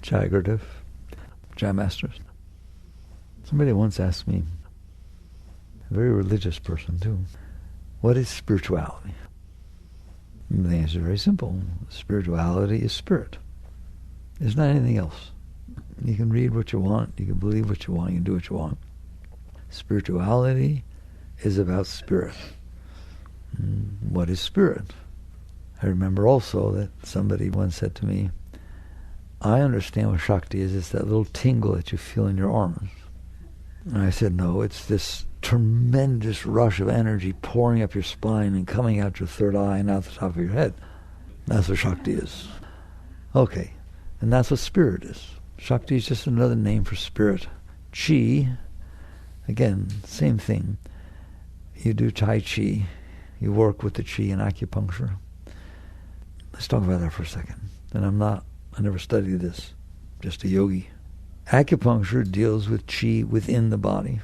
Jagradav, Jai Masters. Somebody once asked me, a very religious person too, what is spirituality? And the answer is very simple. Spirituality is spirit. There's not anything else. You can read what you want, you can believe what you want, you can do what you want. Spirituality is about spirit. What is spirit? I remember also that somebody once said to me, I understand what Shakti is. It's that little tingle that you feel in your arms. And I said, no, it's this tremendous rush of energy pouring up your spine and coming out your third eye and out the top of your head. That's what Shakti is. Okay, and that's what spirit is. Shakti is just another name for spirit. Chi, again, same thing. You do Tai Chi. You work with the Chi in acupuncture. Let's talk about that for a second. And I never studied this, just a yogi. Acupuncture deals with Chi within the body,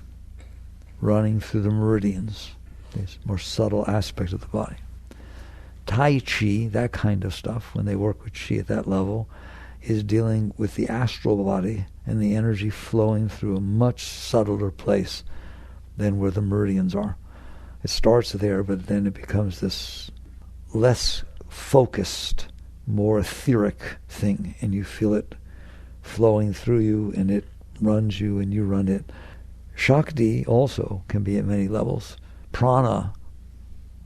running through the meridians, this more subtle aspect of the body. Tai Chi, that kind of stuff, when they work with Chi at that level, is dealing with the astral body and the energy flowing through a much subtler place than where the meridians are. It starts there, but then it becomes this less focused, more etheric thing, and you feel it flowing through you, and it runs you, and you run it. Shakti also can be at many levels. Prana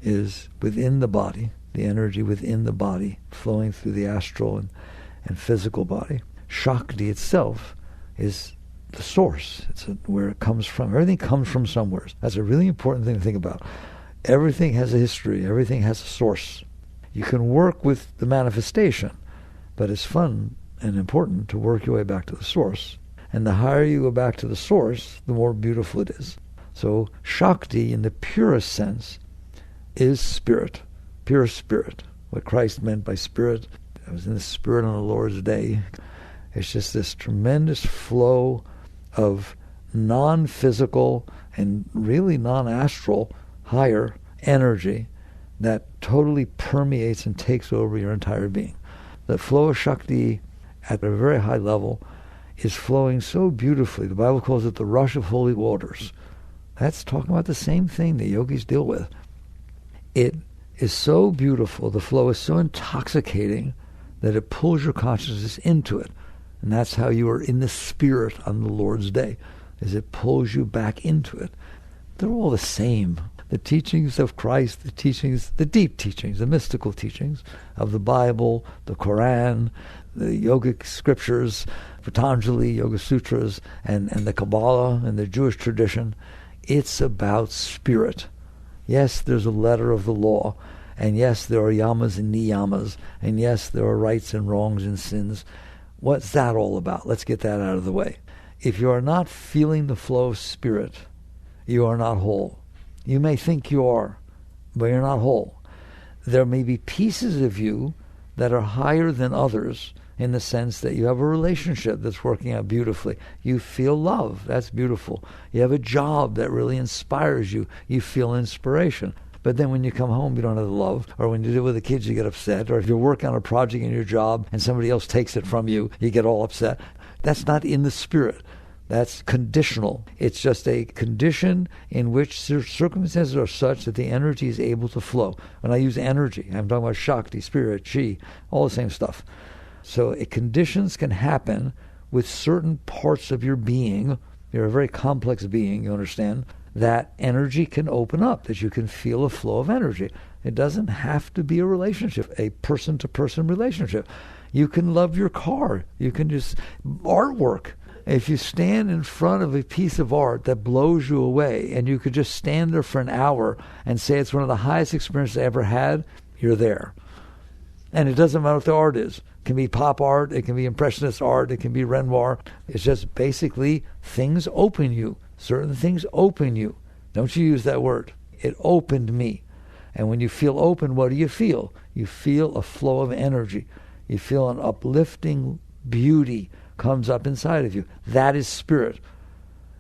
is within the body, the energy within the body, flowing through the astral and physical body. Shakti itself is the source. It's where it comes from. Everything comes from somewhere. That's a really important thing to think about. Everything has a history. Everything has a source. You can work with the manifestation, but it's fun and important to work your way back to the source. And the higher you go back to the source, the more beautiful it is. So Shakti, in the purest sense, is spirit, pure spirit. What Christ meant by spirit, I was in the spirit on the Lord's day. It's just this tremendous flow of non-physical and really non-astral higher energy that totally permeates and takes over your entire being. The flow of Shakti at a very high level is flowing so beautifully. The Bible calls it the rush of holy waters. That's talking about the same thing the yogis deal with. It is so beautiful, the flow is so intoxicating that it pulls your consciousness into it. And that's how you are in the spirit on the Lord's day, is it pulls you back into it. They're all the same. The teachings of Christ, the teachings, the deep teachings, the mystical teachings of the Bible, the Quran, the yogic scriptures, Patanjali, Yoga Sutras, and the Kabbalah and the Jewish tradition, it's about spirit. Yes, there's a letter of the law, and yes, there are yamas and niyamas, and yes, there are rights and wrongs and sins. What's that all about? Let's get that out of the way. If you are not feeling the flow of spirit, you are not whole. You may think you are, but you're not whole. There may be pieces of you that are higher than others in the sense that you have a relationship that's working out beautifully. You feel love. That's beautiful. You have a job that really inspires you. You feel inspiration. But then when you come home, you don't have the love. Or when you do it with the kids, you get upset. Or if you're working on a project in your job and somebody else takes it from you, you get all upset. That's not in the spirit. That's conditional. It's just a condition in which circumstances are such that the energy is able to flow. When I use energy, I'm talking about Shakti, spirit, Chi, all the same stuff. So conditions can happen with certain parts of your being. You're a very complex being, you understand, that energy can open up, that you can feel a flow of energy. It doesn't have to be a relationship, a person-to-person relationship. You can love your car. You can just artwork. If you stand in front of a piece of art that blows you away and you could just stand there for an hour and say it's one of the highest experiences I ever had, you're there. And it doesn't matter what the art is. It can be pop art, it can be impressionist art, it can be Renoir. It's just basically things open you. Certain things open you. Don't you use that word. It opened me. And when you feel open, what do you feel? You feel a flow of energy. You feel an uplifting beauty comes up inside of you. That is spirit.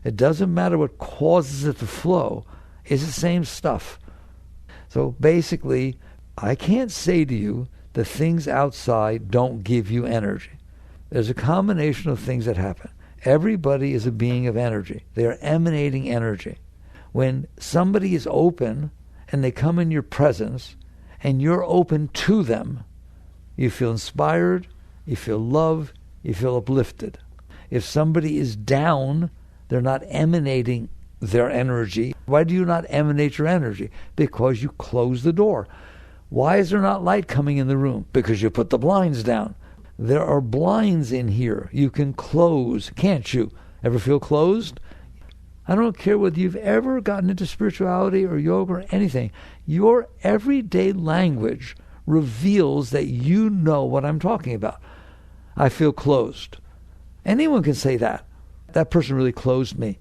It doesn't matter what causes it to flow. It's the same stuff. So basically, I can't say to you the things outside don't give you energy. There's a combination of things that happen. Everybody is a being of energy. They are emanating energy. When somebody is open and they come in your presence and you're open to them, you feel inspired, you feel loved, you feel uplifted. If somebody is down, they're not emanating their energy. Why do you not emanate your energy? Because you close the door. Why is there not light coming in the room? Because you put the blinds down. There are blinds in here. You can close, can't you? Ever feel closed? I don't care whether you've ever gotten into spirituality or yoga or anything. Your everyday language reveals that you know what I'm talking about. I feel closed. Anyone can say that. That person really closed me.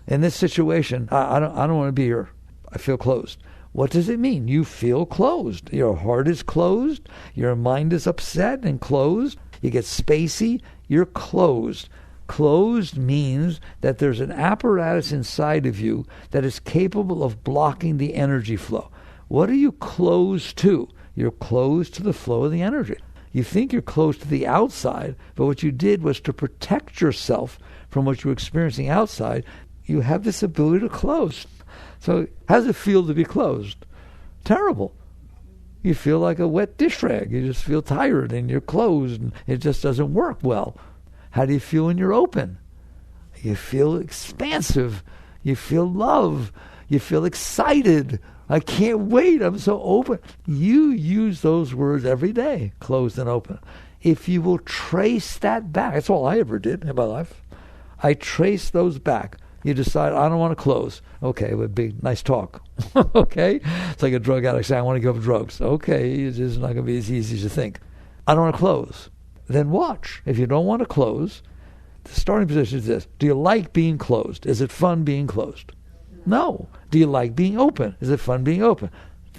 In this situation, I don't want to be here. I feel closed. What does it mean? You feel closed. Your heart is closed. Your mind is upset and closed. You get spacey. You're closed. Closed means that there's an apparatus inside of you that is capable of blocking the energy flow. What are you closed to? You're closed to the flow of the energy. You think you're close to the outside, but what you did was to protect yourself from what you're experiencing outside. You have this ability to close. So how does it feel to be closed? Terrible. You feel like a wet dish rag. You just feel tired and you're closed and it just doesn't work well. How do you feel when you're open? You feel expansive. You feel love. You feel excited. I can't wait. I'm so open. You use those words every day, closed and open. If you will trace that back, that's all I ever did in my life. I trace those back. You decide, I don't want to close. Okay, it would be nice talk. Okay? It's like a drug addict saying, I want to give up drugs. Okay, it's just not going to be as easy as you think. I don't want to close. Then watch. If you don't want to close, the starting position is this. Do you like being closed? Is it fun being closed? No. Do you like being open? Is it fun being open?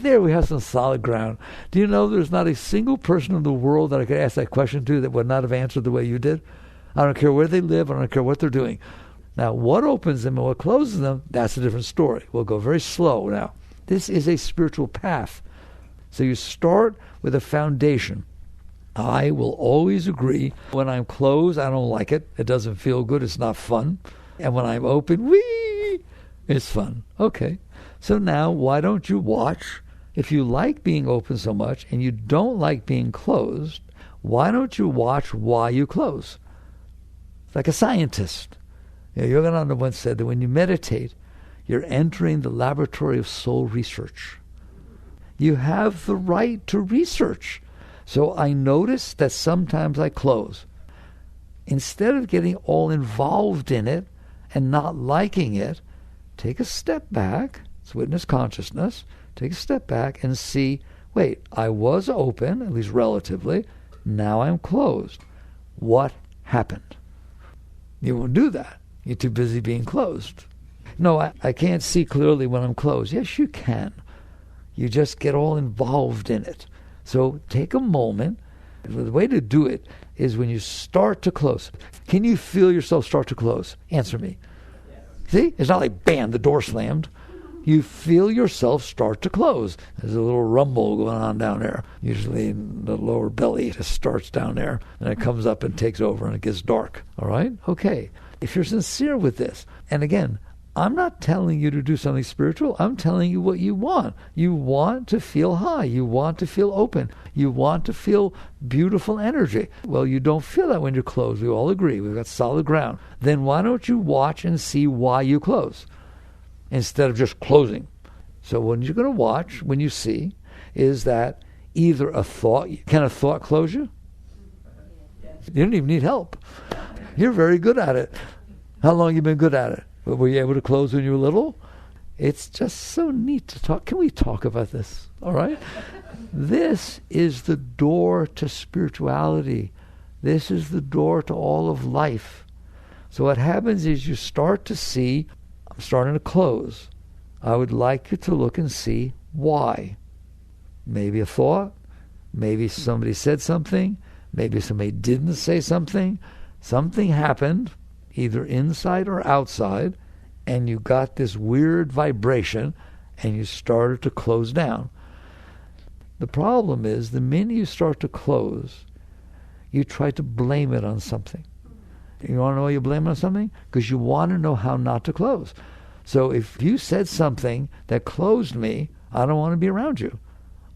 There we have some solid ground. Do you know there's not a single person in the world that I could ask that question to that would not have answered the way you did? I don't care where they live. I don't care what they're doing. Now, what opens them and what closes them, that's a different story. We'll go very slow now. This is a spiritual path. So you start with a foundation. I will always agree. When I'm closed, I don't like it. It doesn't feel good. It's not fun. And when I'm open, it's fun. Okay. So now, why don't you watch? If you like being open so much and you don't like being closed, why don't you watch why you close? Like a scientist. Yogananda once said that when you meditate, you're entering the laboratory of soul research. You have the right to research. So I notice that sometimes I close. Instead of getting all involved in it and not liking it, take a step back. It's witness consciousness. Take a step back and see, wait, I was open, at least relatively. Now I'm closed. What happened? You won't do that. You're too busy being closed. No, I can't see clearly when I'm closed. Yes, you can. You just get all involved in it. So take a moment. The way to do it is when you start to close. Can you feel yourself start to close? Answer me. Yes. See? It's not like, bam, the door slammed. You feel yourself start to close. There's a little rumble going on down there. Usually in the lower belly, it starts down there, and it comes up and takes over, and it gets dark. All right? Okay. If you're sincere with this, and again, I'm not telling you to do something spiritual. I'm telling you what you want. You want to feel high. You want to feel open. You want to feel beautiful energy. Well, you don't feel that when you're closed. We all agree. We've got solid ground. Then why don't you watch and see why you close instead of just closing? So what you're going to watch, when you see, is that either a thought, can a thought close you? You don't even need help. You're very good at it. How long have you been good at it? Were you able to close when you were little? It's just so neat to talk. Can we talk about this? All right? This is the door to spirituality. This is the door to all of life. So what happens is you start to see, I'm starting to close. I would like you to look and see why. Maybe a thought. Maybe somebody said something. Maybe somebody didn't say something. Something happened, either inside or outside, and you got this weird vibration, and you started to close down. The problem is, the minute you start to close, you try to blame it on something. You want to know why you blame it on something? Because you want to know how not to close. So if you said something that closed me, I don't want to be around you.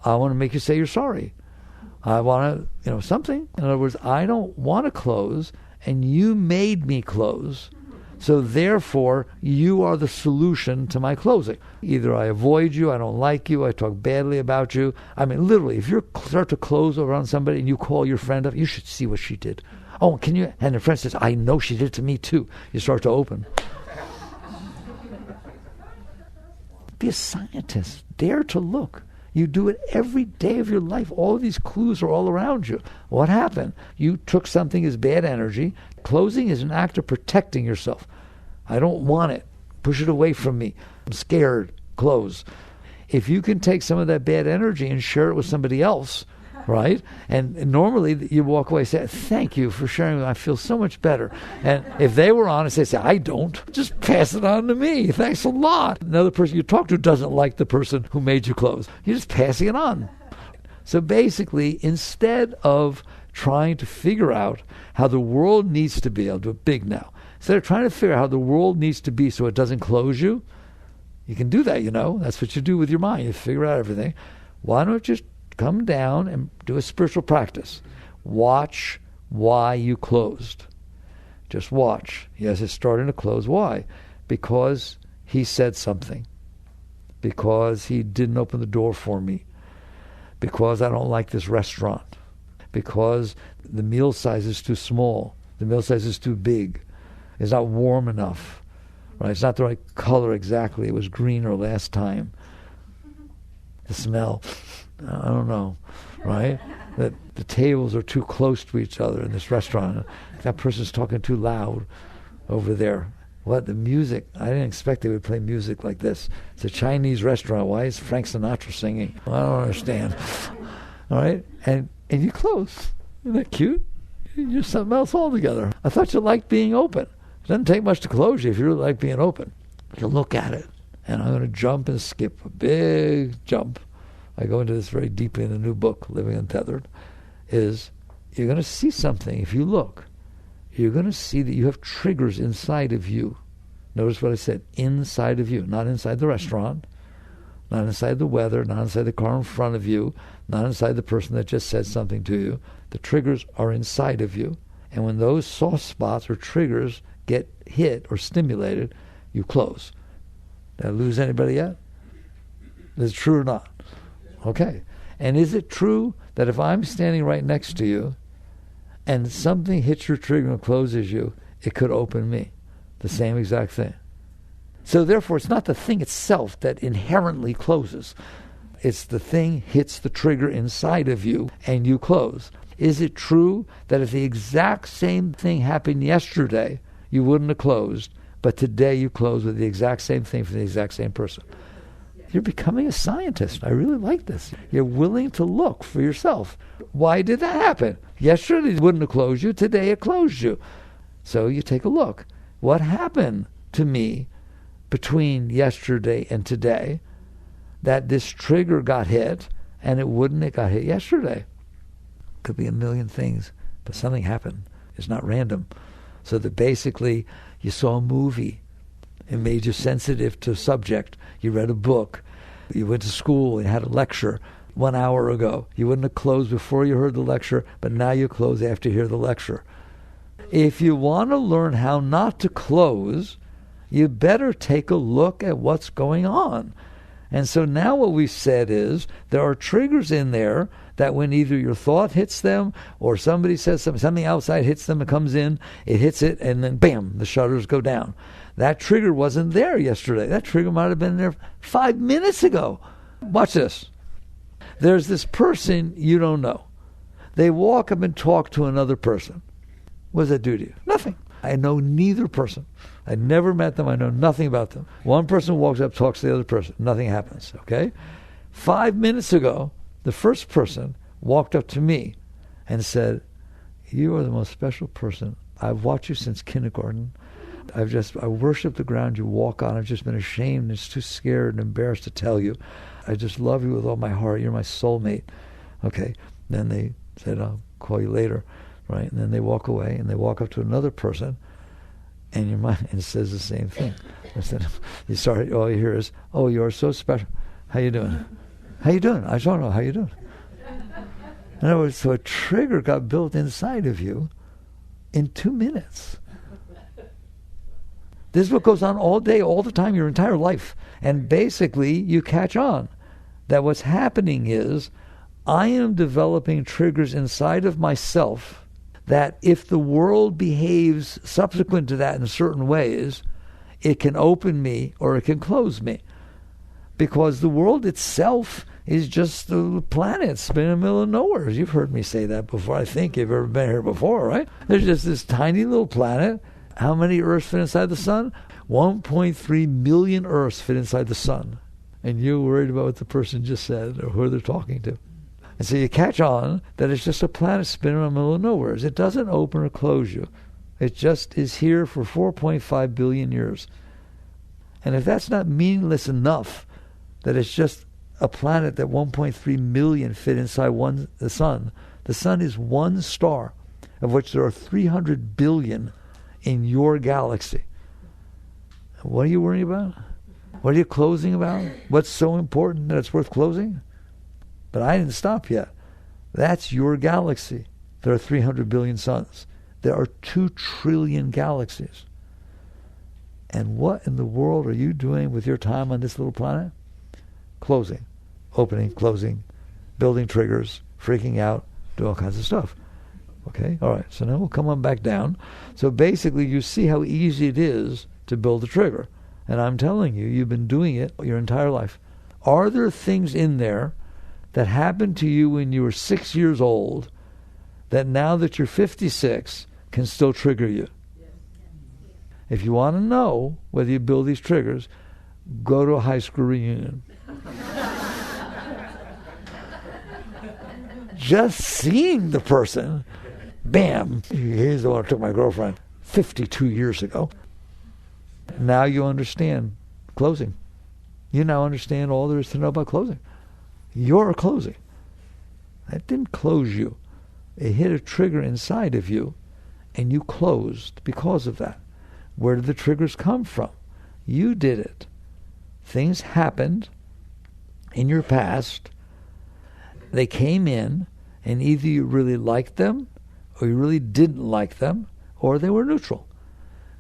I want to make you say you're sorry. I want to, something. In other words, I don't want to close, and you made me close. So therefore, you are the solution to my closing. Either I avoid you, I don't like you, I talk badly about you. I mean, literally, if you start to close around somebody and you call your friend up, you should see what she did. Oh, can you? And the friend says, I know she did it to me too. You start to open. Be a scientist. Dare to look. You do it every day of your life. All of these clues are all around you. What happened? You took something as bad energy. Closing is an act of protecting yourself. I don't want it. Push it away from me. I'm scared. Close. If you can take some of that bad energy and share it with somebody else, right? And normally you walk away and say, thank you for sharing. I feel so much better. And if they were honest, they say, I don't. Just pass it on to me. Thanks a lot. Another person you talk to doesn't like the person who made you close. You're just passing it on. So basically, instead of trying to figure out how the world needs to be, I'll do it big now. Instead of trying to figure out how the world needs to be so it doesn't close you, you can do that, That's what you do with your mind. You figure out everything. Why don't you just come down and do a spiritual practice. Watch why you closed. Just watch. Yes, it's starting to close. Why? Because he said something. Because he didn't open the door for me. Because I don't like this restaurant. Because the meal size is too small. The meal size is too big. It's not warm enough. Right? It's not the right color exactly. It was greener last time. The smell, I don't know, right? That the tables are too close to each other in this restaurant. That person's talking too loud over there. What? The music? I didn't expect they would play music like this. It's a Chinese restaurant. Why is Frank Sinatra singing? I don't understand. All right? And you close. Isn't that cute? You're something else altogether. I thought you liked being open. It doesn't take much to close you if you really like being open. You look at it. And I'm going to jump and skip a big jump. I go into this very deeply in the new book, Living Untethered, is you're going to see something. If you look, you're going to see that you have triggers inside of you. Notice what I said, inside of you, not inside the restaurant, not inside the weather, not inside the car in front of you, not inside the person that just said something to you. The triggers are inside of you. And when those soft spots or triggers get hit or stimulated, you close. Did I lose anybody yet? Is it true or not? Okay. And is it true that if I'm standing right next to you and something hits your trigger and closes you, it could open me? The same exact thing. So therefore, it's not the thing itself that inherently closes. It's the thing hits the trigger inside of you and you close. Is it true that if the exact same thing happened yesterday, you wouldn't have closed, but today you close with the exact same thing for the exact same person? You're becoming a scientist. I really like this. You're willing to look for yourself. Why did that happen? Yesterday it wouldn't have closed you. Today it closed you. So you take a look. What happened to me between yesterday and today that this trigger got hit and it wouldn't have got hit yesterday? Could be a million things, but something happened. It's not random. So that basically you saw a movie. It made you sensitive to subject. You read a book. You went to school and had a lecture 1 hour ago. You wouldn't have closed before you heard the lecture, but now you close after you hear the lecture. If you want to learn how not to close, you better take a look at what's going on. And so now what we've said is there are triggers in there that when either your thought hits them or somebody says something outside hits them, it comes in, it hits it, and then bam, the shutters go down. That trigger wasn't there yesterday. That trigger might have been there 5 minutes ago. Watch this. There's this person you don't know. They walk up and talk to another person. What does that do to you? Nothing. I know neither person. I never met them. I know nothing about them. One person walks up, talks to the other person. Nothing happens, okay? 5 minutes ago, the first person walked up to me and said, "You are the most special person. I've watched you since kindergarten. I worship the ground you walk on. I've just been ashamed and too scared and embarrassed to tell you. I just love you with all my heart. You're my soulmate." Okay. Then they said, "I'll call you later." right? And then they walk away, and they walk up to another person, and your mind and says the same thing. Instead of, all you hear is, "Oh, you're so special. How you doing? How you doing? I don't know. How you doing?" In other words, so a trigger got built inside of you in 2 minutes. This is what goes on all day, all the time, your entire life. And basically, you catch on that what's happening is I am developing triggers inside of myself that if the world behaves subsequent to that in certain ways, it can open me or it can close me. Because the world itself is just the planet spinning in the middle of nowhere. You've heard me say that before. I think you've ever been here before, right? There's just this tiny little planet. How many Earths fit inside the sun? 1.3 million Earths fit inside the sun. And you're worried about what the person just said or who they're talking to. And so you catch on that it's just a planet spinning in the middle of nowhere. It doesn't open or close you. It just is here for 4.5 billion years. And if that's not meaningless enough, that it's just a planet that 1.3 million fit inside the sun is one star, of which there are 300 billion in your galaxy. What are you worrying about? What are you closing about? What's so important that it's worth closing? But I didn't stop yet. That's your galaxy. There are 300 billion suns. There are 2 trillion galaxies. And what in the world are you doing with your time on this little planet? Closing, opening, closing, building triggers, freaking out, do all kinds of stuff. Okay? All right. So now we'll come on back down. So basically you see how easy it is to build a trigger. And I'm telling you, you've been doing it your entire life. Are there things in there that happened to you when you were 6 years old that now that you're 56 can still trigger you? If you want to know whether you build these triggers, go to a high school reunion. Just seeing the person, bam, he's the one who took my girlfriend 52 years ago. Now you understand closing. You now understand all there is to know about closing. You're closing. That didn't close you. It hit a trigger inside of you, and you closed because of that. Where did the triggers come from? You did it. Things happened in your past. They came in, and either you really liked them, or you really didn't like them, or they were neutral.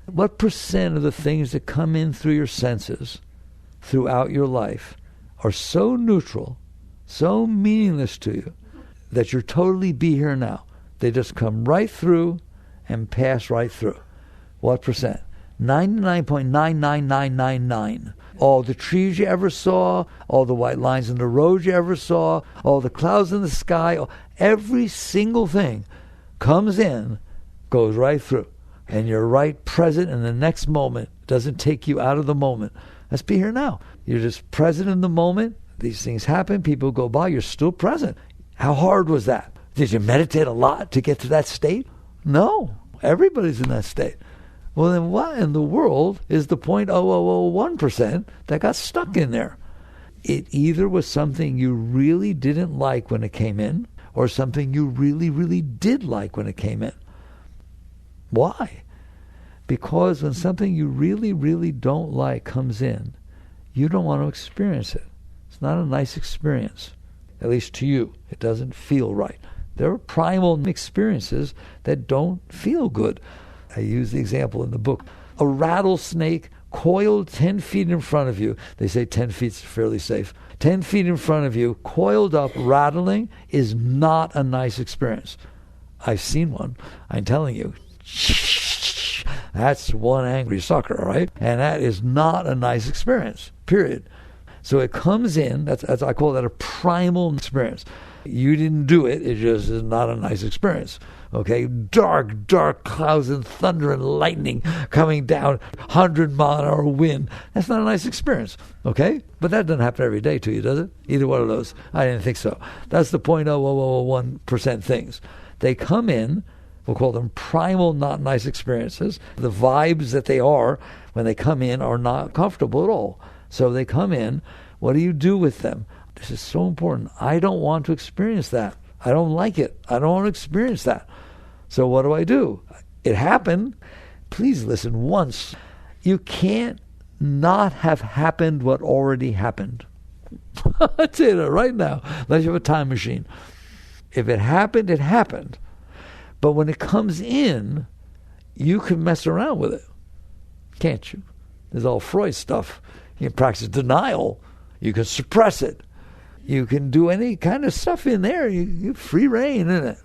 What percent of the things that come in through your senses throughout your life are so neutral, so meaningless to you, that you're totally be here now? They just come right through and pass right through. What percent? 99.99999. All the trees you ever saw, all the white lines in the road you ever saw, all the clouds in the sky, every single thing comes in, goes right through. And you're right present in the next moment. It doesn't take you out of the moment. Let's be here now. You're just present in the moment. These things happen. People go by. You're still present. How hard was that? Did you meditate a lot to get to that state? No. Everybody's in that state. Well, then what in the world is the 0.0001% that got stuck in there? It either was something you really didn't like when it came in, or something you really, really did like when it came in. Why? Because when something you really, really don't like comes in, you don't want to experience it. It's not a nice experience, at least to you. It doesn't feel right. There are primal experiences that don't feel good. I use the example in the book. A rattlesnake coiled 10 feet in front of you. They say 10 feet is fairly safe. 10 feet in front of you, coiled up, rattling, is not a nice experience. I've seen one. I'm telling you. That's one angry sucker, right? And that is not a nice experience, period. So it comes in, that's I call that a primal experience. You didn't do it, it just is not a nice experience. Okay, dark, dark clouds and thunder and lightning coming down, 100-mile-an-hour wind. That's not a nice experience, okay? But that doesn't happen every day to you, does it? Either one of those. I didn't think so. That's the 0.0001% things. They come in, we'll call them primal, not nice experiences. The vibes that they are when they come in are not comfortable at all. So they come in, what do you do with them? This is so important. I don't want to experience that. I don't like it. I don't want to experience that. So what do? It happened. Please listen once. You can't not have happened what already happened. I'll tell you that right now, unless you have a time machine. If it happened, it happened. But when it comes in, you can mess around with it. Can't you? There's all Freud stuff. You can practice denial. You can suppress it. You can do any kind of stuff in there. You free reign in it.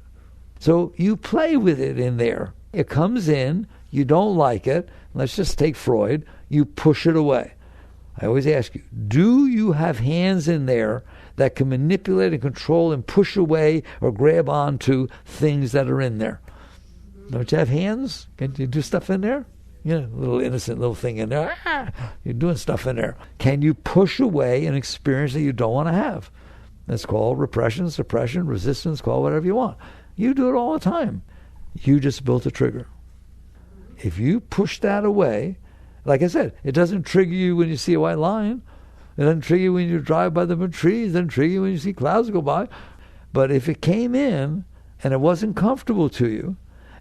So you play with it in there. It comes in. You don't like it. Let's just take Freud. You push it away. I always ask you, do you have hands in there that can manipulate and control and push away or grab onto things that are in there? Don't you have hands? Can you do stuff in there? Yeah, a little innocent little thing in there. You're doing stuff in there. Can you push away an experience that you don't want to have? That's called repression, suppression, resistance, call it whatever you want. You do it all the time. You just built a trigger. If you push that away, like I said, it doesn't trigger you when you see a white line. It doesn't trigger you when you drive by the trees. It doesn't trigger you when you see clouds go by. But if it came in and it wasn't comfortable to you,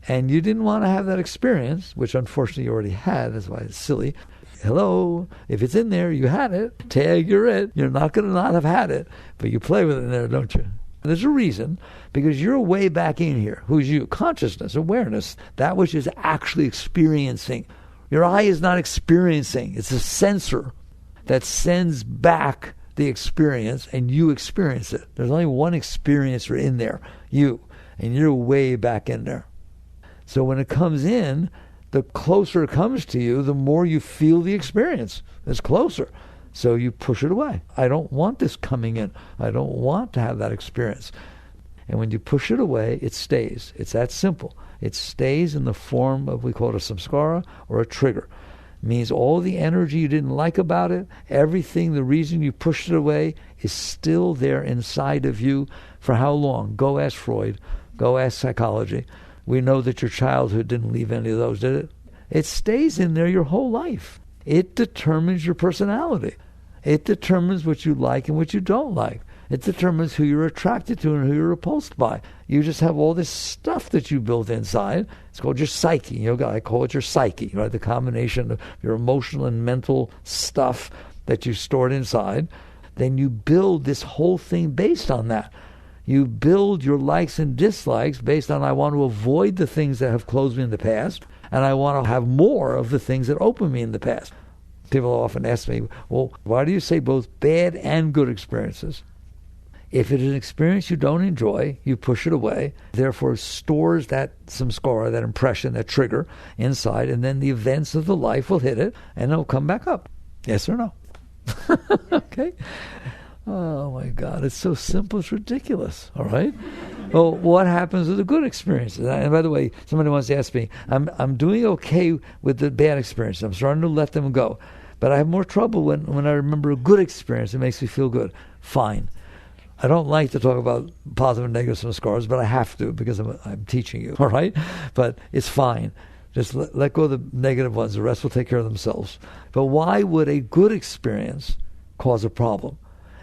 and you didn't want to have that experience, which unfortunately you already had, that's why it's silly. Hello, if it's in there, you had it. Tag, you're it. You're not going to not have had it, but you play with it in there, don't you? And there's a reason, because you're way back in here. Who's you? Consciousness, awareness, that which is actually experiencing. Your eye is not experiencing. It's a sensor that sends back the experience, and you experience it. There's only one experiencer in there, you, and you're way back in there. So when it comes in, the closer it comes to you, the more you feel the experience. It's closer. So you push it away. I don't want this coming in. I don't want to have that experience. And when you push it away, it stays. It's that simple. It stays in the form of, we call it a samskara or a trigger. It means all the energy you didn't like about it, everything, the reason you pushed it away is still there inside of you. For how long? Go ask Freud. Go ask psychology. We know that your childhood didn't leave any of those, did it? It stays in there your whole life. It determines your personality. It determines what you like and what you don't like. It determines who you're attracted to and who you're repulsed by. You just have all this stuff that you built inside. It's called your psyche. You know, I call it your psyche, right? The combination of your emotional and mental stuff that you stored inside. Then you build this whole thing based on that. You build your likes and dislikes based on, I want to avoid the things that have closed me in the past, and I want to have more of the things that open me in the past. People often ask me, well, why do you say both bad and good experiences? If it is an experience you don't enjoy, you push it away, therefore stores that samskara, that impression, that trigger inside, and then the events of the life will hit it, and it'll come back up. Yes or no? Okay? Oh my God, it's so simple, it's ridiculous, all right? Well, what happens with the good experiences? And by the way, somebody wants to ask me, I'm doing okay with the bad experiences. I'm starting to let them go. But I have more trouble when I remember a good experience. It makes me feel good. Fine. I don't like to talk about positive and negative samskaras, but I have to because I'm teaching you, all right? But it's fine. Just let go of the negative ones. The rest will take care of themselves. But why would a good experience cause a problem?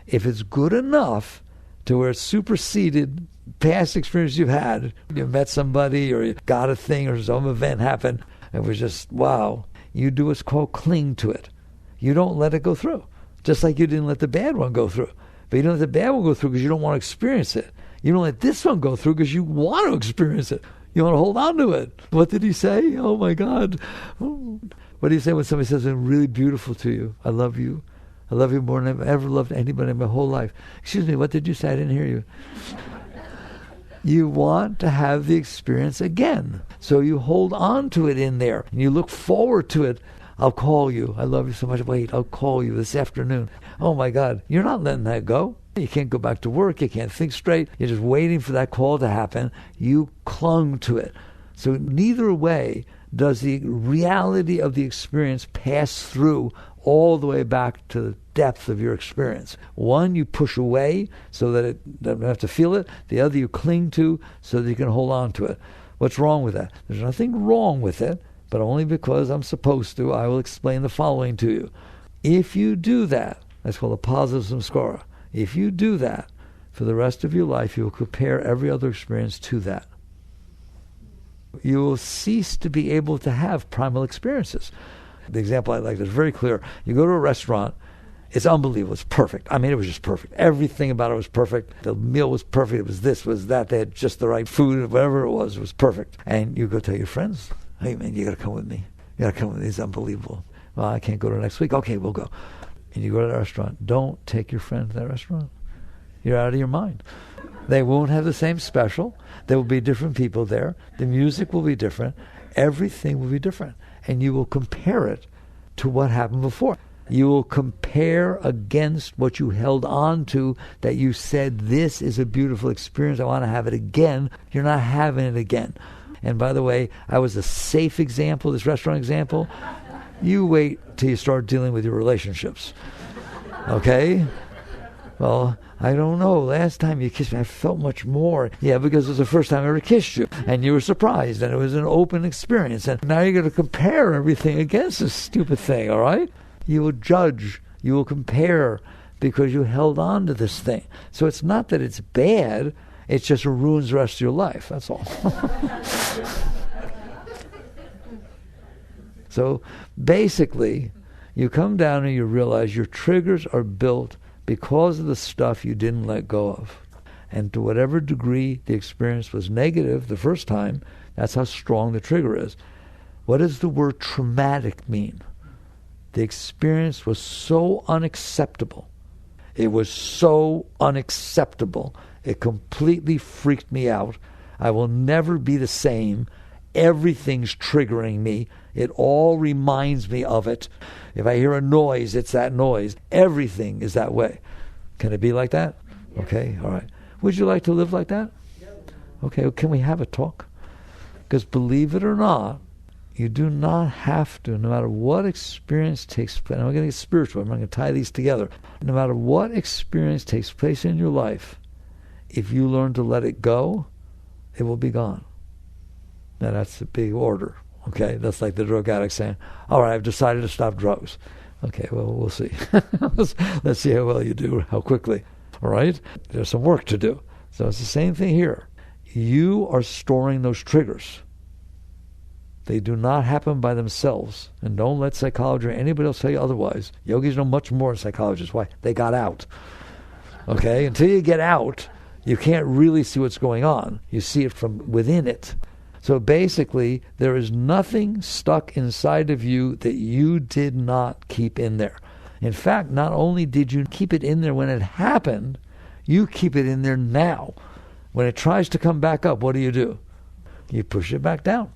If it's good enough to where it superseded past experience you've had, you met somebody or you got a thing or some event happened, it was just, wow, you do what's called cling to it. You don't let it go through. Just like you didn't let the bad one go through. But you don't let the bad one go through because you don't want to experience it. You don't let this one go through because you want to experience it. You want to hold on to it. What did he say? Oh my God. What do you say when somebody says something really beautiful to you? I love you. I love you more than I've ever loved anybody in my whole life. Excuse me, what did you say? I didn't hear you. You want to have the experience again. So you hold on to it in there. And you look forward to it. I'll call you. I love you so much. Wait, I'll call you this afternoon. Oh my God, you're not letting that go. You can't go back to work. You can't think straight. You're just waiting for that call to happen. You clung to it. So neither way does the reality of the experience pass through all the way back to the depth of your experience. One, you push away so that it doesn't have to feel it. The other, you cling to so that you can hold on to it. What's wrong with that? There's nothing wrong with it, but only because I'm supposed to. I will explain the following to you. If you do that, that's called a positive samskara. If you do that, for the rest of your life, you will compare every other experience to that. You will cease to be able to have primal experiences. The example I like is very clear. You go to a restaurant, it's unbelievable. It's perfect. I mean, it was just perfect. Everything about it was perfect. The meal was perfect. It was this, was that. They had just the right food. Whatever it was perfect. And you go tell your friends, hey, man, you got to come with me. You got to come with me. It's unbelievable. Well, I can't go to next week. Okay, we'll go. And you go to the restaurant. Don't take your friend to that restaurant. You're out of your mind. They won't have the same special. There will be different people there. The music will be different. Everything will be different. And you will compare it to what happened before. You will compare against what you held on to, that you said, this is a beautiful experience, I want to have it again. You're not having it again. And by the way, I was a safe example, this restaurant example. You wait till you start dealing with your relationships. Okay? Well, I don't know. Last time you kissed me, I felt much more. Yeah, because it was the first time I ever kissed you. And you were surprised, and it was an open experience. And now you're going to compare everything against this stupid thing, all right? You will judge, you will compare, because you held on to this thing. So it's not that it's bad, it just ruins the rest of your life, that's all. So basically, you come down and you realize your triggers are built because of the stuff you didn't let go of. And to whatever degree the experience was negative the first time, that's how strong the trigger is. What does the word traumatic mean? The experience was so unacceptable. It was so unacceptable. It completely freaked me out. I will never be the same. Everything's triggering me. It all reminds me of it. If I hear a noise, it's that noise. Everything is that way. Can it be like that? Okay, all right. Would you like to live like that? Okay, well, can we have a talk? Because believe it or not, you do not have to, no matter what experience takes place. I'm going to get spiritual. I'm going to tie these together. No matter what experience takes place in your life, if you learn to let it go, it will be gone. Now that's a big order. Okay, that's like the drug addict saying, all right, I've decided to stop drugs. Okay, well, we'll see. Let's see how well you do, how quickly. All right? There's some work to do. So it's the same thing here. You are storing those triggers. They do not happen by themselves. And don't let psychology or anybody else tell you otherwise. Yogis know much more than psychologists. Why? They got out. Okay? Until you get out, you can't really see what's going on. You see it from within it. So basically, there is nothing stuck inside of you that you did not keep in there. In fact, not only did you keep it in there when it happened, you keep it in there now. When it tries to come back up, what do? You push it back down.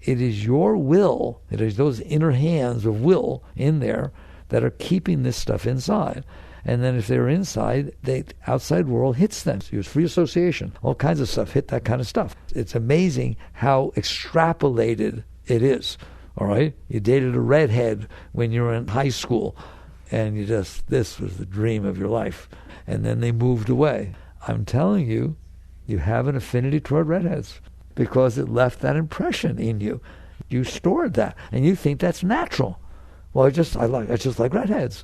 It is your will, it is those inner hands of will in there that are keeping this stuff inside. And then if they're inside, the outside world hits them. So use free association, all kinds of stuff, hit that kind of stuff. It's amazing how extrapolated it is, all right? You dated a redhead when you were in high school, and this was the dream of your life. And then they moved away. I'm telling you, you have an affinity toward redheads because it left that impression in you. You stored that, and you think that's natural. Well, I just like redheads.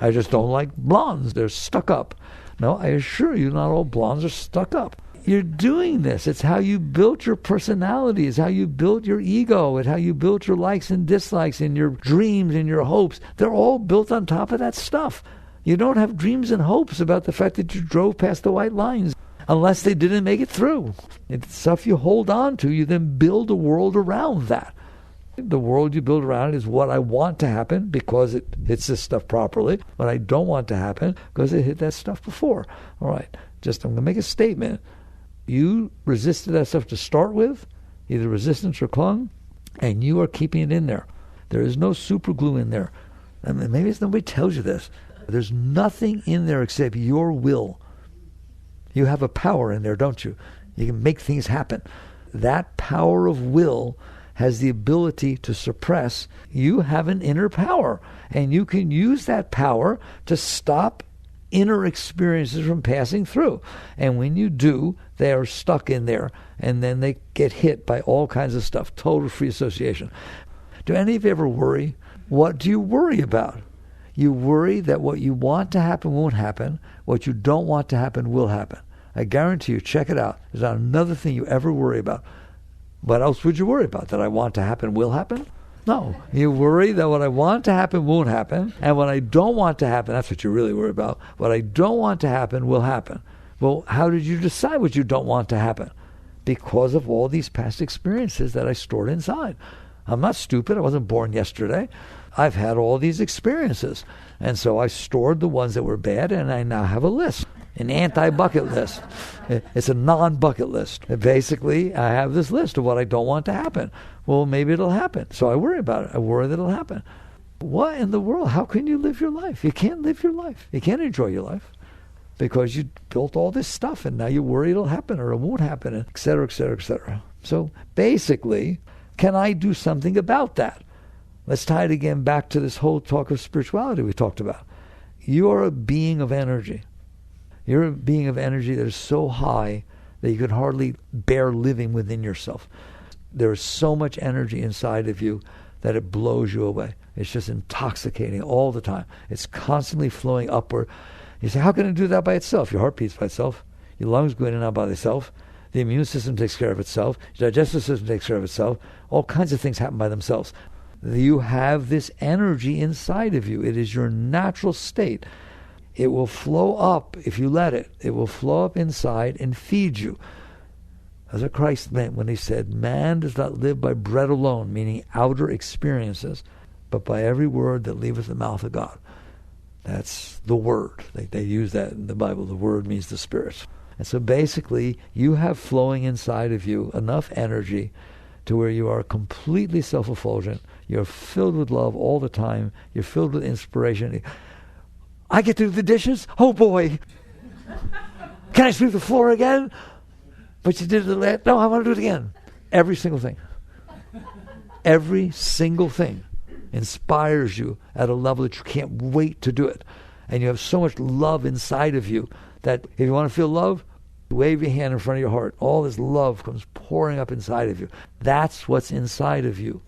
I just don't like blondes. They're stuck up. No, I assure you, not all blondes are stuck up. You're doing this. It's how you built your personality. It's how you built your ego. It's how you built your likes and dislikes and your dreams and your hopes. They're all built on top of that stuff. You don't have dreams and hopes about the fact that you drove past the white lines unless they didn't make it through. It's stuff you hold on to. You then build a world around that. The world you build around it is what I want to happen because it hits this stuff properly. What I don't want to happen because it hit that stuff before. All right, I'm going to make a statement. You resisted that stuff to start with, either resistance or clung, and you are keeping it in there. There is no super glue in there. I mean, maybe nobody tells you this. There's nothing in there except your will. You have a power in there, don't you? You can make things happen. That power of will has the ability to suppress. You have an inner power, and you can use that power to stop inner experiences from passing through. And when you do, they are stuck in there, and then they get hit by all kinds of stuff. Total free association. Do any of you ever worry? What do you worry about? You worry that what you want to happen won't happen. What you don't want to happen will happen. I guarantee you, check it out. There's not another thing you ever worry about. What else would you worry about? That I want to happen will happen? No. You worry that what I want to happen won't happen, and what I don't want to happen, that's what you really worry about. What I don't want to happen will happen. Well, how did you decide what you don't want to happen? Because of all these past experiences that I stored inside. I'm not stupid. I wasn't born yesterday. I've had all these experiences. And so I stored the ones that were bad, and I now have a list, an anti-bucket list. It's a non-bucket list. Basically, I have this list of what I don't want to happen. Well, maybe it'll happen. So I worry about it. I worry that it'll happen. What in the world? How can you live your life? You can't live your life. You can't enjoy your life because you built all this stuff, and now you worry it'll happen or it won't happen, et cetera, et cetera, et cetera. So basically, can I do something about that? Let's tie it again back to this whole talk of spirituality we talked about. You are a being of energy. You're a being of energy that is so high that you can hardly bear living within yourself. There is so much energy inside of you that it blows you away. It's just intoxicating all the time. It's constantly flowing upward. You say, how can it do that by itself? Your heart beats by itself. Your lungs go in and out by themselves. The immune system takes care of itself. Your digestive system takes care of itself. All kinds of things happen by themselves. You have this energy inside of you. It is your natural state. It will flow up if you let it. It will flow up inside and feed you. That's what Christ meant when he said, man does not live by bread alone, meaning outer experiences, but by every word that leaveth the mouth of God. That's the word. They use that in the Bible. The word means the Spirit. And so basically, you have flowing inside of you enough energy to where you are completely self-effulgent. You're filled with love all the time. You're filled with inspiration. I get to do the dishes? Oh boy. Can I sweep the floor again? But you did it. No, I want to do it again. Every single thing. Every single thing inspires you at a level that you can't wait to do it. And you have so much love inside of you that if you want to feel love, wave your hand in front of your heart. All this love comes pouring up inside of you. That's what's inside of you.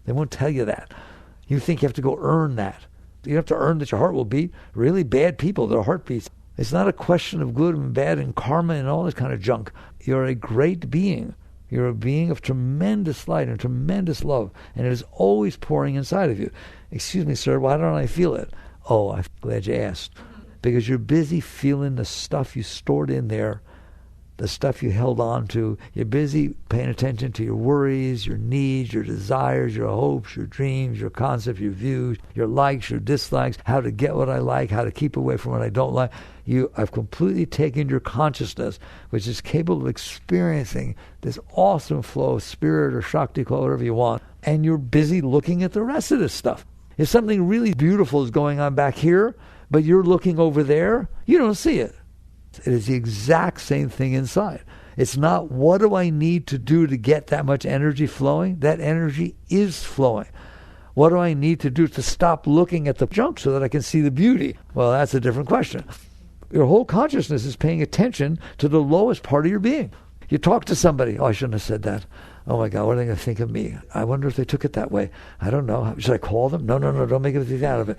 They won't tell you that. You think you have to go earn that. You have to earn that your heart will beat. Really bad people, their heart beats. It's not a question of good and bad and karma and all this kind of junk. You're a great being. You're a being of tremendous light and tremendous love, and it is always pouring inside of you. Excuse me, sir, why don't I feel it? Oh, I'm glad you asked. Because you're busy feeling the stuff you stored in there, the stuff you held on to. You're busy paying attention to your worries, your needs, your desires, your hopes, your dreams, your concepts, your views, your likes, your dislikes, how to get what I like, how to keep away from what I don't like. You have completely taken your consciousness, which is capable of experiencing this awesome flow of spirit or Shakti, call it whatever you want, and you're busy looking at the rest of this stuff. If something really beautiful is going on back here, but you're looking over there, you don't see it. It is the exact same thing inside. It's not what do I need to do to get that much energy flowing? That energy is flowing. What do I need to do to stop looking at the junk so that I can see the beauty? Well, that's a different question. Your whole consciousness is paying attention to the lowest part of your being. You talk to somebody. Oh, I shouldn't have said that. Oh my God, what are they going to think of me? I wonder if they took it that way. I don't know. Should I call them? No, don't make anything out of it.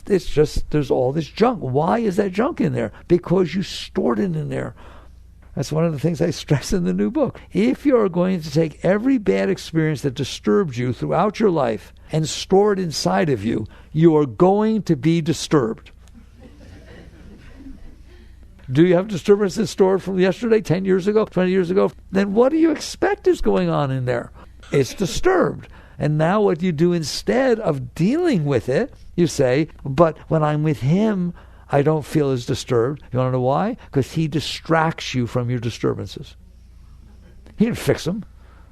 It's just, there's all this junk. Why is that junk in there? Because you stored it in there. That's one of the things I stress in the new book. If you're going to take every bad experience that disturbed you throughout your life and store it inside of you, you are going to be disturbed. Do you have disturbances stored from yesterday, 10 years ago, 20 years ago? Then what do you expect is going on in there? It's disturbed. And now what you do instead of dealing with it, you say, but when I'm with him, I don't feel as disturbed. You want to know why? Because he distracts you from your disturbances. He didn't fix them.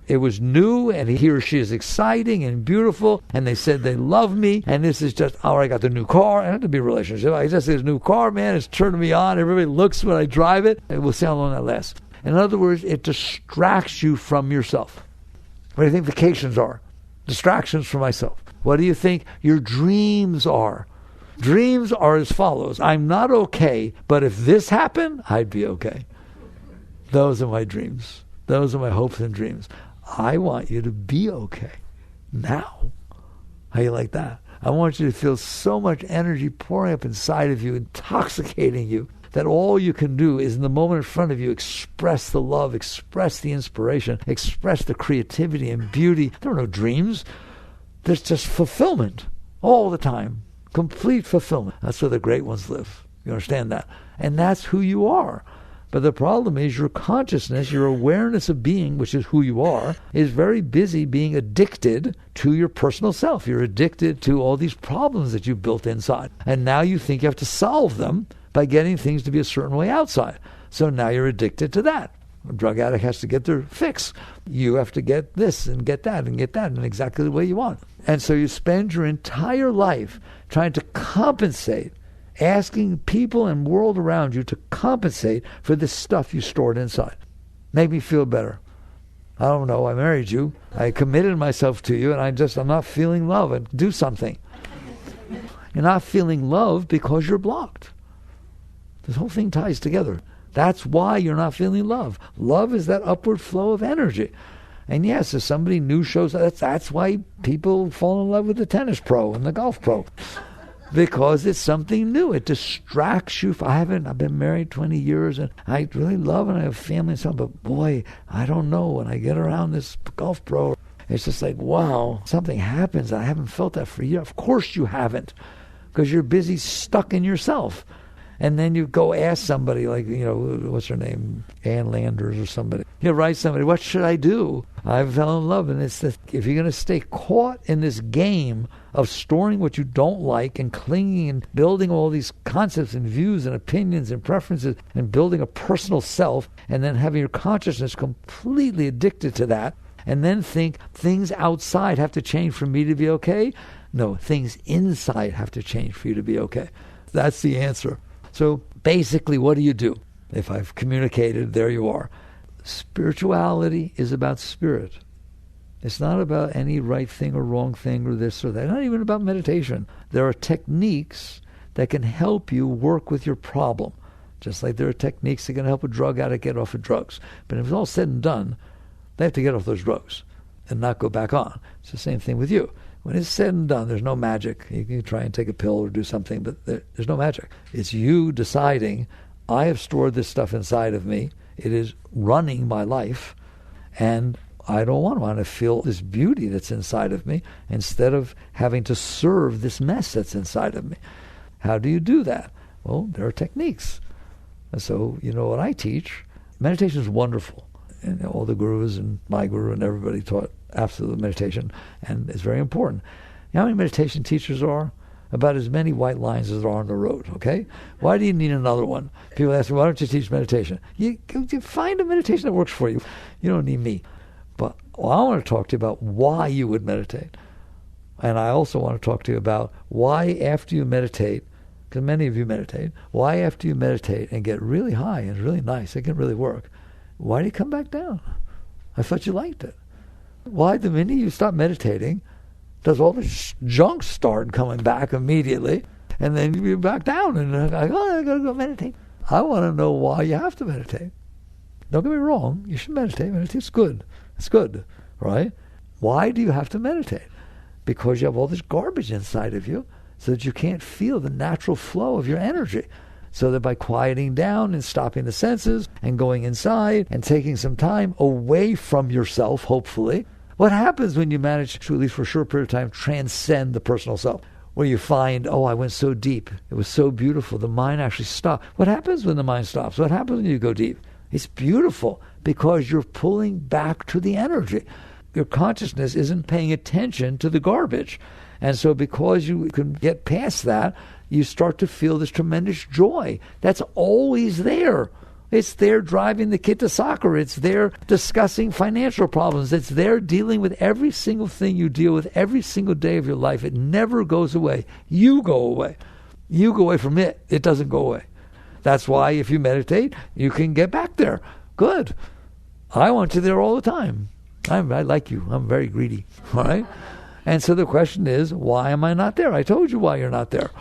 It was new, and he or she is exciting and beautiful, and they said they love me, and this is just, oh, I got the new car. I don't have to be a relationship. I just say this new car, man, it's turning me on. Everybody looks when I drive it, and we'll see how long that lasts. In other words, it distracts you from yourself. What do you think vacations are? Distractions from myself. What do you think your dreams are? Dreams are as follows. I'm not okay, but if this happened, I'd be okay. Those are my dreams. Those are my hopes and dreams. I want you to be okay now. How you like that? I want you to feel so much energy pouring up inside of you, intoxicating you, that all you can do is in the moment in front of you express the love, express the inspiration, express the creativity and beauty. There are no dreams. There's just fulfillment all the time. Complete fulfillment. That's where the great ones live. You understand that? And that's who you are. But the problem is your consciousness, your awareness of being, which is who you are, is very busy being addicted to your personal self. You're addicted to all these problems that you built inside. And now you think you have to solve them by getting things to be a certain way outside. So now you're addicted to that. A drug addict has to get their fix. You have to get this and get that in exactly the way you want. And so you spend your entire life trying to compensate, asking people and world around you to compensate for this stuff you stored inside. Make me feel better. I don't know, I married you. I committed myself to you, and I'm not feeling love. And do something. You're not feeling love because you're blocked. This whole thing ties together. That's why you're not feeling love. Love is that upward flow of energy. And yes, if somebody new shows up, that's why people fall in love with the tennis pro and the golf pro. Because it's something new. It distracts you. I've been married 20 years, and I really love and I have family and stuff, but boy, I don't know, when I get around this golf pro, it's just like, wow, something happens. I haven't felt that for years. Of course you haven't, because you're busy stuck in yourself. And then you go ask somebody like, what's her name? Ann Landers or somebody. You write somebody, what should I do? I fell in love. And it's if you're going to stay caught in this game of storing what you don't like and clinging and building all these concepts and views and opinions and preferences and building a personal self and then having your consciousness completely addicted to that and then think things outside have to change for me to be okay. No, things inside have to change for you to be okay. That's the answer. So basically, what do? If I've communicated, there you are. Spirituality is about spirit. It's not about any right thing or wrong thing or this or that. Not even about meditation. There are techniques that can help you work with your problem. Just like there are techniques that can help a drug addict get off of drugs. But if it's all said and done, they have to get off those drugs and not go back on. It's the same thing with you. When it's said and done, there's no magic. You can try and take a pill or do something, but there's no magic. It's you deciding, I have stored this stuff inside of me. It is running my life, and I don't want to feel this beauty that's inside of me instead of having to serve this mess that's inside of me. How do you do that? Well, there are techniques. And so, what I teach, meditation is wonderful. And all the gurus and my guru and everybody taught absolute meditation, and it's very important. You know how many meditation teachers are? About as many white lines as there are on the road, okay? Why do you need another one? People ask me, why don't you teach meditation? You find a meditation that works for you. You don't need me. But I want to talk to you about why you would meditate. And I also want to talk to you about why after you meditate, because many of you meditate, why after you meditate and get really high and really nice, it can really work, why do you come back down? I thought you liked it. Why, the minute you stop meditating, does all this junk start coming back immediately, and then you're back down, and I got to go meditate. I want to know why you have to meditate. Don't get me wrong, you should meditate. Meditate's good. It's good, right? Why do you have to meditate? Because you have all this garbage inside of you, so that you can't feel the natural flow of your energy. So that by quieting down and stopping the senses and going inside and taking some time away from yourself, hopefully, what happens when you manage to, at least for a short period of time, transcend the personal self? Where you find, I went so deep. It was so beautiful. The mind actually stopped. What happens when the mind stops? What happens when you go deep? It's beautiful because you're pulling back to the energy. Your consciousness isn't paying attention to the garbage. And so because you can get past that, you start to feel this tremendous joy that's always there. It's there driving the kid to soccer. It's there discussing financial problems. It's there dealing with every single thing you deal with every single day of your life. It never goes away. You go away. You go away from it. It doesn't go away. That's why if you meditate, you can get back there. Good. I want you there all the time. I like you. I'm very greedy. All right? And so the question is, why am I not there? I told you why you're not there.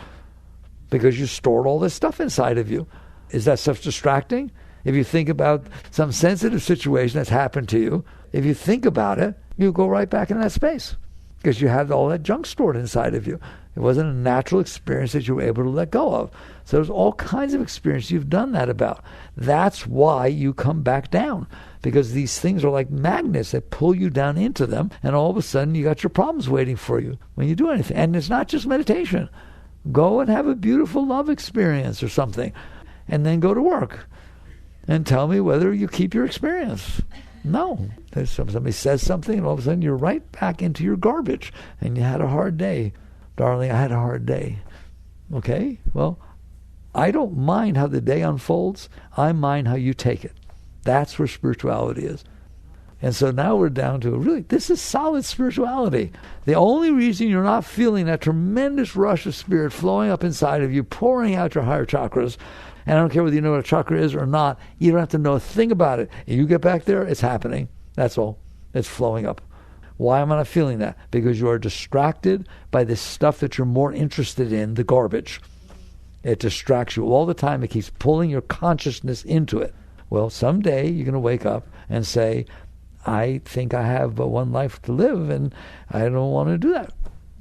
Because you stored all this stuff inside of you. Is that stuff distracting? If you think about some sensitive situation that's happened to you, if you think about it, you go right back in that space. Because you had all that junk stored inside of you. It wasn't a natural experience that you were able to let go of. So there's all kinds of experience you've done that about. That's why you come back down, because these things are like magnets that pull you down into them, and all of a sudden you got your problems waiting for you when you do anything. And it's not just meditation. Go and have a beautiful love experience or something, and then go to work and tell me whether you keep your experience. No. Somebody says something, and all of a sudden you're right back into your garbage, and you had a hard day. Darling, I had a hard day. Okay? Well, I don't mind how the day unfolds. I mind how you take it. That's where spirituality is. And so now we're down to, really, this is solid spirituality. The only reason you're not feeling that tremendous rush of spirit flowing up inside of you, pouring out your higher chakras, and I don't care whether you know what a chakra is or not, you don't have to know a thing about it. You get back there, it's happening. That's all. It's flowing up. Why am I not feeling that? Because you are distracted by this stuff that you're more interested in, the garbage. It distracts you all the time. It keeps pulling your consciousness into it. Well, someday you're going to wake up and say, I think I have but one life to live, and I don't want to do that.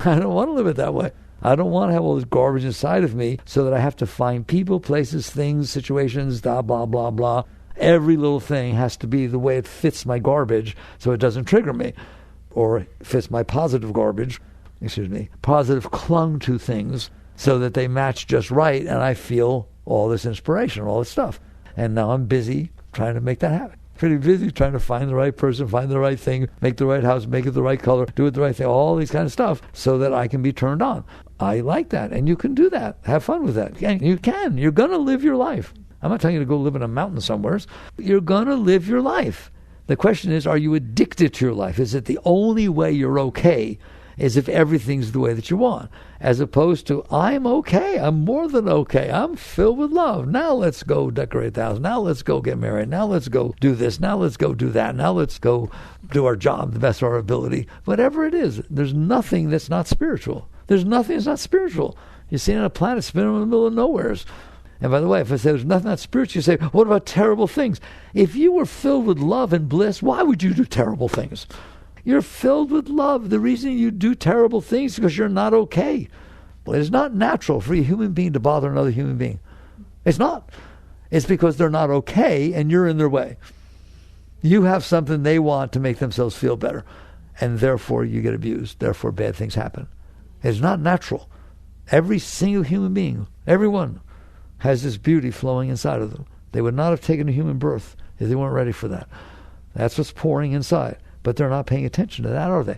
I don't want to live it that way. I don't want to have all this garbage inside of me so that I have to find people, places, things, situations, blah, blah, blah, blah. Every little thing has to be the way it fits my garbage so it doesn't trigger me. Or fits my positive garbage, positive clung to things so that they match just right, and I feel all this inspiration, all this stuff. And now I'm busy trying to make that happen. Pretty busy trying to find the right person, find the right thing, make the right house, make it the right color, do it the right thing, all these kind of stuff so that I can be turned on. I like that, and you can do that. Have fun with that. You can. You're going to live your life. I'm not telling you to go live in a mountain somewhere. You're going to live your life. The question is, are you addicted to your life? Is it the only way you're okay is if everything's the way that you want? As opposed to, I'm okay. I'm more than okay. I'm filled with love. Now let's go decorate the house. Now let's go get married. Now let's go do this. Now let's go do that. Now let's go do our job the best of our ability. Whatever it is, there's nothing that's not spiritual. There's nothing that's not spiritual. You're seeing a planet spinning in the middle of nowheres. And by the way, if I say there's nothing that's spiritual, you say, what about terrible things? If you were filled with love and bliss, why would you do terrible things? You're filled with love. The reason you do terrible things is because you're not okay. Well, it's not natural for a human being to bother another human being. It's not. It's because they're not okay and you're in their way. You have something they want to make themselves feel better, and therefore you get abused. Therefore bad things happen. It's not natural. Every single human being, everyone, has this beauty flowing inside of them. They would not have taken a human birth if they weren't ready for that. That's what's pouring inside. But they're not paying attention to that, are they?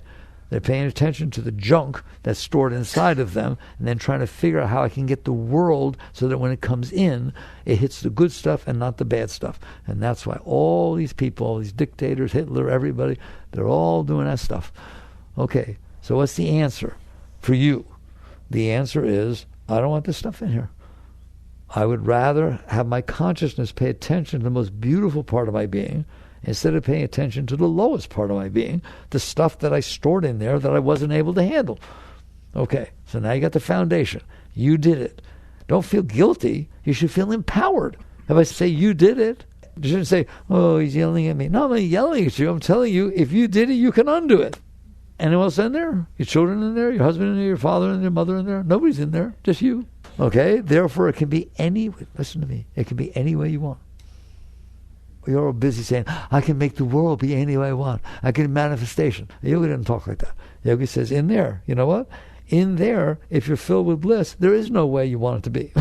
They're paying attention to the junk that's stored inside of them, and then trying to figure out how I can get the world so that when it comes in, it hits the good stuff and not the bad stuff. And that's why all these people, all these dictators, Hitler, everybody, they're all doing that stuff. Okay, so what's the answer for you? The answer is, I don't want this stuff in here. I would rather have my consciousness pay attention to the most beautiful part of my being instead of paying attention to the lowest part of my being, the stuff that I stored in there that I wasn't able to handle. Okay, so now you got the foundation. You did it. Don't feel guilty. You should feel empowered. If I say you did it, you shouldn't say, oh, he's yelling at me. No, I'm not yelling at you. I'm telling you, if you did it, you can undo it. Anyone else in there? Your children in there? Your husband in there? Your father in there? Mother in there? Nobody's in there. Just you. Okay? Therefore, it can be any way. Listen to me. It can be any way you want. You're all busy saying, I can make the world be any way I want. I can manifestation. Yogi doesn't talk like that. Yogi says, in there, you know what? In there, if you're filled with bliss, there is no way you want it to be.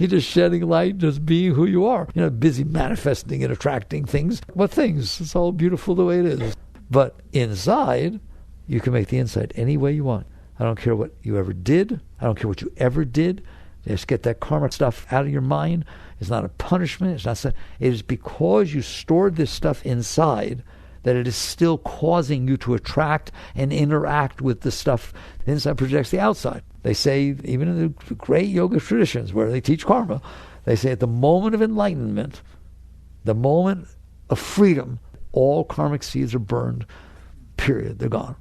You're just shedding light, just being who you are. You're not busy manifesting and attracting things. What things? It's all beautiful the way it is. But inside, you can make the inside any way you want. I don't care what you ever did. I don't care what you ever did. Just get that karma stuff out of your mind. It's not a punishment. It's not. It is because you stored this stuff inside that it is still causing you to attract and interact with the stuff. The inside projects the outside. They say, even in the great yoga traditions where they teach karma, they say at the moment of enlightenment, the moment of freedom, all karmic seeds are burned. Period. They're gone.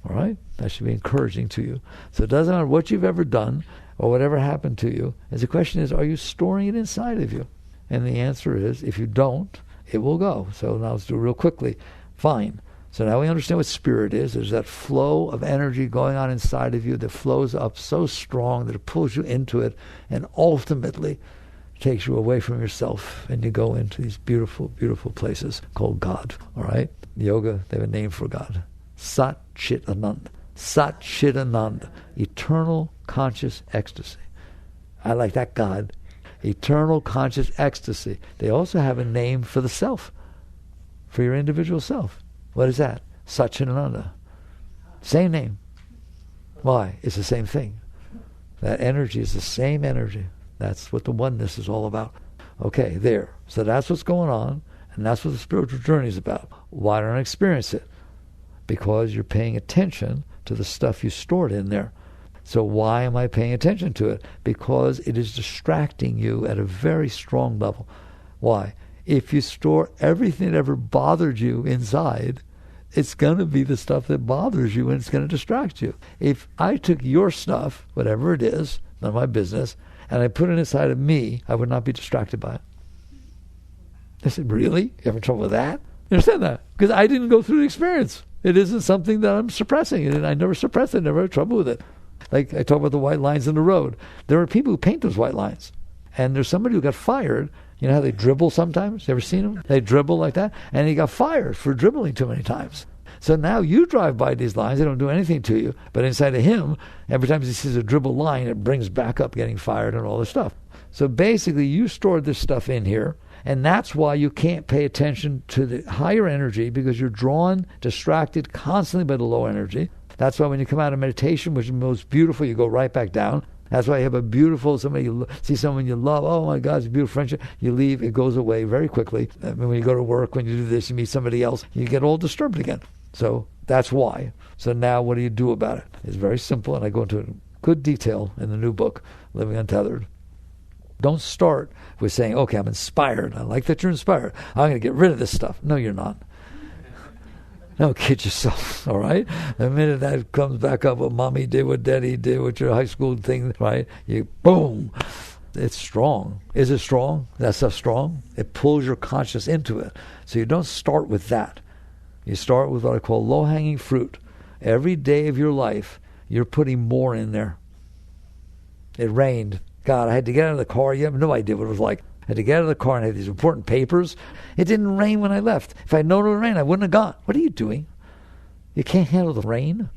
All right? That should be encouraging to you. So it doesn't matter what you've ever done or whatever happened to you. And the question is, are you storing it inside of you? And the answer is, if you don't, it will go. So now let's do it real quickly. Fine. So now we understand what spirit is. There's that flow of energy going on inside of you that flows up so strong that it pulls you into it and ultimately takes you away from yourself, and you go into these beautiful, beautiful places called God. All right? Yoga, they have a name for God. Sat Chit Ananda. Sat Chit Ananda. Eternal conscious ecstasy. I like that God. Eternal conscious ecstasy. They also have a name for the self, for your individual self. What is that? Sat Chit Ananda. Same name. Why? It's the same thing. That energy is the same energy. That's what the oneness is all about. Okay, there. So that's what's going on, and that's what the spiritual journey is about. Why don't I experience it? Because you're paying attention to the stuff you stored in there. So why am I paying attention to it? Because it is distracting you at a very strong level. Why? If you store everything that ever bothered you inside, it's going to be the stuff that bothers you, and it's going to distract you. If I took your stuff, whatever it is, none of my business, and I put it inside of me, I would not be distracted by it. I said, really? You having trouble with that? You understand that? Because I didn't go through the experience. It isn't something that I'm suppressing, and I never suppressed it, never had trouble with it. Like I talk about the white lines in the road. There are people who paint those white lines. And there's somebody who got fired. You know how they dribble sometimes? You ever seen them? They dribble like that. And he got fired for dribbling too many times. So now you drive by these lines, they don't do anything to you, but inside of him, every time he sees a dribble line, it brings back up getting fired and all this stuff. So basically, you stored this stuff in here, and that's why you can't pay attention to the higher energy, because you're drawn, distracted constantly by the low energy. That's why when you come out of meditation, which is most beautiful, you go right back down. That's why you have a beautiful, see someone you love, oh my God, it's a beautiful friendship. You leave, it goes away very quickly. I mean, when you go to work, when you do this, you meet somebody else, you get all disturbed again. So that's why. So now what do you do about it? It's very simple, and I go into good detail in the new book, Living Untethered. Don't start with saying, okay, I'm inspired. I like that you're inspired. I'm going to get rid of this stuff. No, you're not. Don't kid yourself, all right? The minute that comes back up, what mommy did, what daddy did, what your high school thing, right? You, boom. It's strong. Is it strong? That stuff's strong? It pulls your conscious into it. So you don't start with that. You start with what I call low-hanging fruit. Every day of your life, you're putting more in there. It rained. God, I had to get out of the car. You have no idea what it was like. I had to get out of the car and I had these important papers. It didn't rain when I left. If I'd known it would rain, I wouldn't have gone. What are you doing? You can't handle the rain?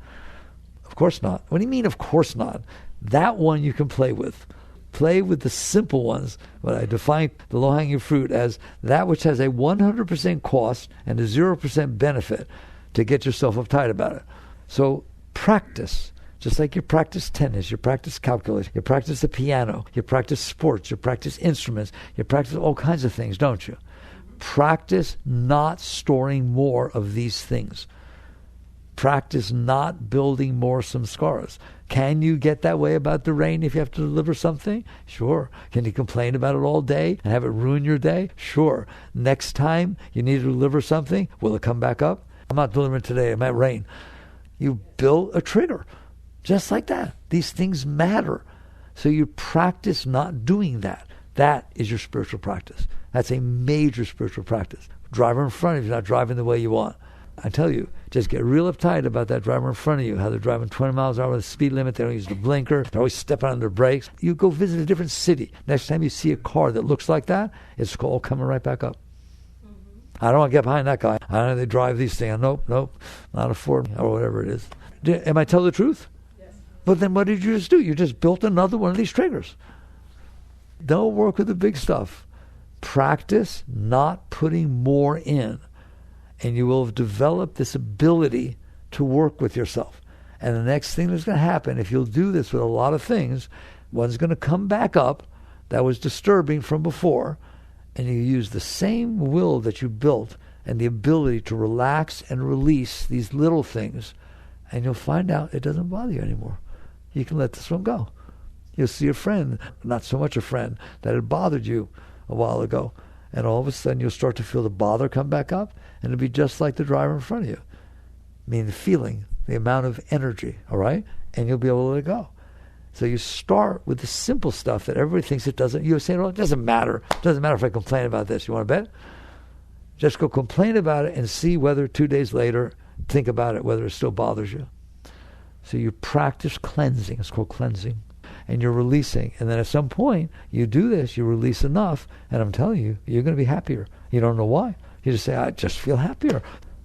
Of course not. What do you mean, of course not? That one you can play with. Play with the simple ones. What I define the low-hanging fruit as that which has a 100% cost and a 0% benefit to get yourself uptight about it. So practice. Just like you practice tennis, you practice calculus, you practice the piano, you practice sports, you practice instruments, you practice all kinds of things, don't you? Practice not storing more of these things. Practice not building more samskaras. Can you get that way about the rain if you have to deliver something? Sure. Can you complain about it all day and have it ruin your day? Sure. Next time you need to deliver something, will it come back up? I'm not delivering today, it might rain. You build a trigger. Just like that. These things matter. So you practice not doing that. That is your spiritual practice. That's a major spiritual practice. Driver in front of you not driving the way you want. I tell you, just get real uptight about that driver in front of you, how they're driving 20 miles an hour with the speed limit, they don't use the blinker, they're always stepping on their brakes. You go visit a different city. Next time you see a car that looks like that, it's all coming right back up. I don't want to get behind that guy. I don't know they drive these things. Nope, not a Ford or whatever it is. Am I telling the truth? Yes. But then what did you just do? You just built another one of these triggers. Don't work with the big stuff. Practice not putting more in. And you will have developed this ability to work with yourself. And the next thing that's going to happen, if you'll do this with a lot of things, one's going to come back up that was disturbing from before, and you use the same will that you built and the ability to relax and release these little things, and you'll find out it doesn't bother you anymore. You can let this one go. You'll see a friend, not so much a friend, that had bothered you a while ago, and all of a sudden you'll start to feel the bother come back up, and it'll be just like the driver in front of you. I mean, the feeling, the amount of energy, all right? And you'll be able to let it go. So you start with the simple stuff that everybody thinks it doesn't. You're saying, oh, it doesn't matter. It doesn't matter if I complain about this. You want to bet? Just go complain about it and see whether 2 days later think about it, whether it still bothers you. So you practice cleansing. It's called cleansing. And you're releasing. And then at some point, you do this, you release enough, and I'm telling you, you're going to be happier. You don't know why. You just say, I just feel happier.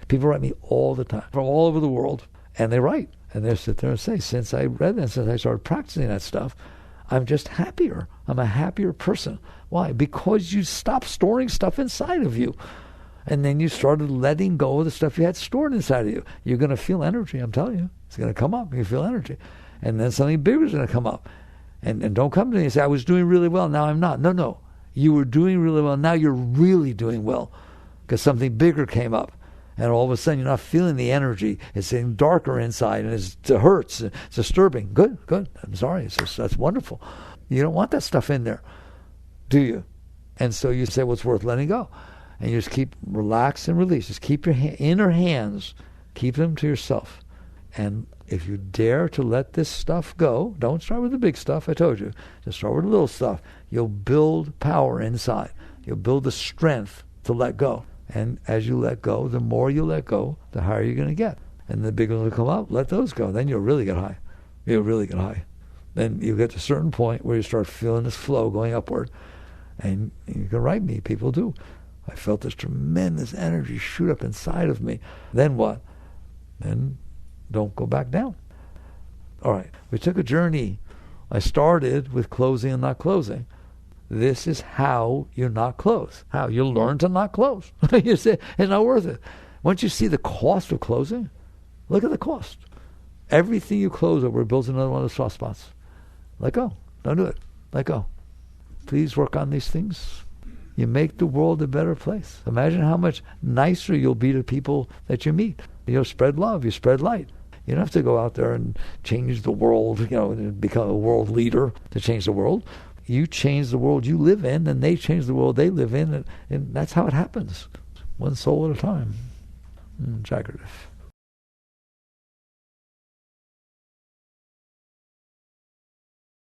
People write me all the time, from all over the world, and they write. And they sit there and say, since I read that, since I started practicing that stuff, I'm just happier. I'm a happier person. Why? Because you stopped storing stuff inside of you. And then you started letting go of the stuff you had stored inside of you. You're going to feel energy, I'm telling you. It's going to come up. You feel energy. And then something bigger is going to come up. And don't come to me and say, I was doing really well, now I'm not. No. You were doing really well, now you're really doing well. Because something bigger came up. And all of a sudden you're not feeling the energy. It's getting darker inside, and it hurts. It's disturbing. Good. I'm sorry. That's wonderful. You don't want that stuff in there, do you? And so you say, well, it's worth letting go. And you just keep relax and release. Just keep your inner hands, keep them to yourself. And if you dare to let this stuff go, don't start with the big stuff, I told you. Just start with the little stuff. You'll build power inside. You'll build the strength to let go. And as you let go, the more you let go, the higher you're going to get. And the big ones will come up, let those go. Then you'll really get high. You'll really get high. Then you get to a certain point where you start feeling this flow going upward. And you can write me, people do. I felt this tremendous energy shoot up inside of me. Then what? Then don't go back down. All right, we took a journey. I started with closing and not closing. This is how you not close. How you learn to not close. You say it's not worth it. Once you see the cost of closing, look at the cost. Everything you close over builds another one of those soft spots. Let go. Don't do it. Let go. Please work on these things. You make the world a better place. Imagine how much nicer you'll be to people that you meet. You spread love. You spread light. You don't have to go out there and change the world, and become a world leader to change the world. You change the world you live in, and they change the world they live in, and that's how it happens. One soul at a time. Jagged.